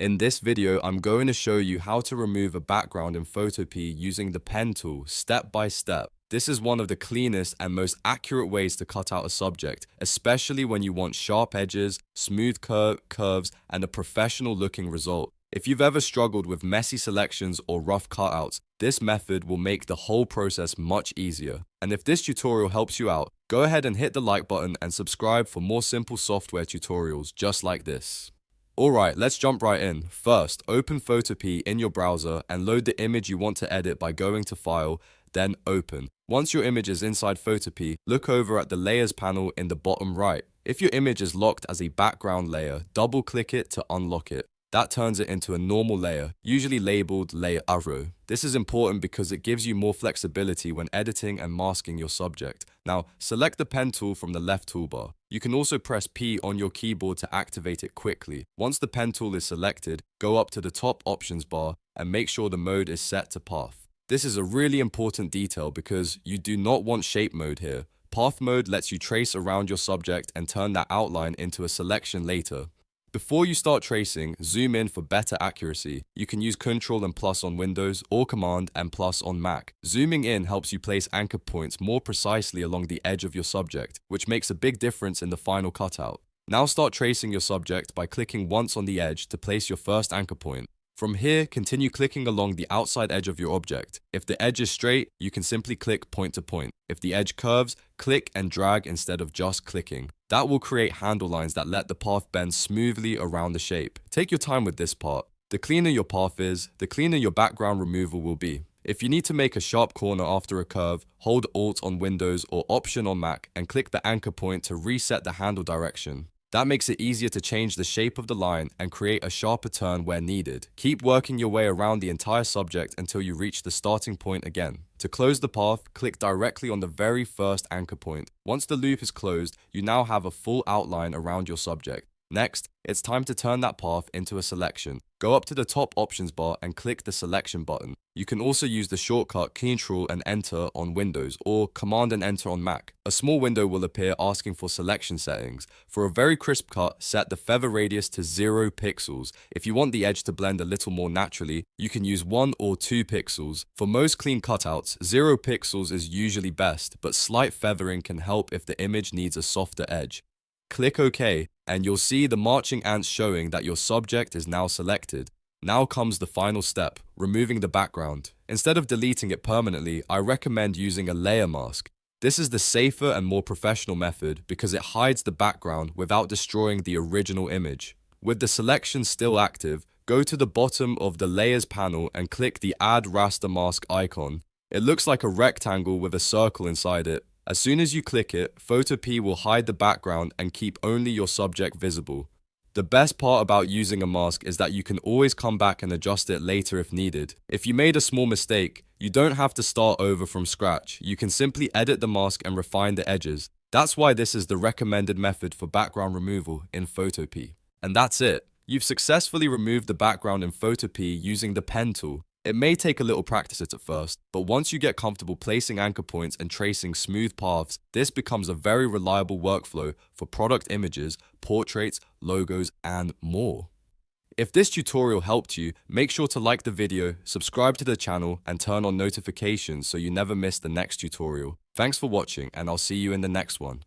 In this video, I'm going to show you how to remove a background in Photopea using the pen tool, step by step. This is one of the cleanest and most accurate ways to cut out a subject, especially when you want sharp edges, smooth curves, and a professional looking result. If you've ever struggled with messy selections or rough cutouts, this method will make the whole process much easier. And if this tutorial helps you out, go ahead and hit the like button and subscribe for more simple software tutorials just like this. Alright, let's jump right in. First, open Photopea in your browser and load the image you want to edit by going to File, then Open. Once your image is inside Photopea, look over at the Layers panel in the bottom right. If your image is locked as a background layer, double-click it to unlock it. That turns it into a normal layer, usually labeled Layer Arrow. This is important because it gives you more flexibility when editing and masking your subject. Now, select the pen tool from the left toolbar. You can also press P on your keyboard to activate it quickly. Once the pen tool is selected, go up to the top options bar and make sure the mode is set to path. This is a really important detail because you do not want shape mode here. Path mode lets you trace around your subject and turn that outline into a selection later. Before you start tracing, zoom in for better accuracy. You can use Ctrl and plus on Windows or Command and plus on Mac. Zooming in helps you place anchor points more precisely along the edge of your subject, which makes a big difference in the final cutout. Now start tracing your subject by clicking once on the edge to place your first anchor point. From here, continue clicking along the outside edge of your object. If the edge is straight, you can simply click point to point. If the edge curves, click and drag instead of just clicking. That will create handle lines that let the path bend smoothly around the shape. Take your time with this part. The cleaner your path is, the cleaner your background removal will be. If you need to make a sharp corner after a curve, hold Alt on Windows or Option on Mac and click the anchor point to reset the handle direction. That makes it easier to change the shape of the line and create a sharper turn where needed. Keep working your way around the entire subject until you reach the starting point again. To close the path, click directly on the very first anchor point. Once the loop is closed, you now have a full outline around your subject. Next, it's time to turn that path into a selection. Go up to the top options bar and click the selection button. You can also use the shortcut Ctrl and Enter on Windows or Command and Enter on Mac. A small window will appear asking for selection settings. For a very crisp cut, set the feather radius to 0 pixels. If you want the edge to blend a little more naturally, you can use 1 or 2 pixels. For most clean cutouts, 0 pixels is usually best, but slight feathering can help if the image needs a softer edge. Click OK, and you'll see the marching ants showing that your subject is now selected. Now comes the final step, removing the background. Instead of deleting it permanently, I recommend using a layer mask. This is the safer and more professional method because it hides the background without destroying the original image. With the selection still active, go to the bottom of the Layers panel and click the Add Raster Mask icon. It looks like a rectangle with a circle inside it. As soon as you click it, Photopea will hide the background and keep only your subject visible. The best part about using a mask is that you can always come back and adjust it later if needed. If you made a small mistake, you don't have to start over from scratch. You can simply edit the mask and refine the edges. That's why this is the recommended method for background removal in Photopea. And that's it. You've successfully removed the background in Photopea using the pen tool. It may take a little practice at first, but once you get comfortable placing anchor points and tracing smooth paths, this becomes a very reliable workflow for product images, portraits, logos, and more. If this tutorial helped you, make sure to like the video, subscribe to the channel, and turn on notifications so you never miss the next tutorial. Thanks for watching, and I'll see you in the next one.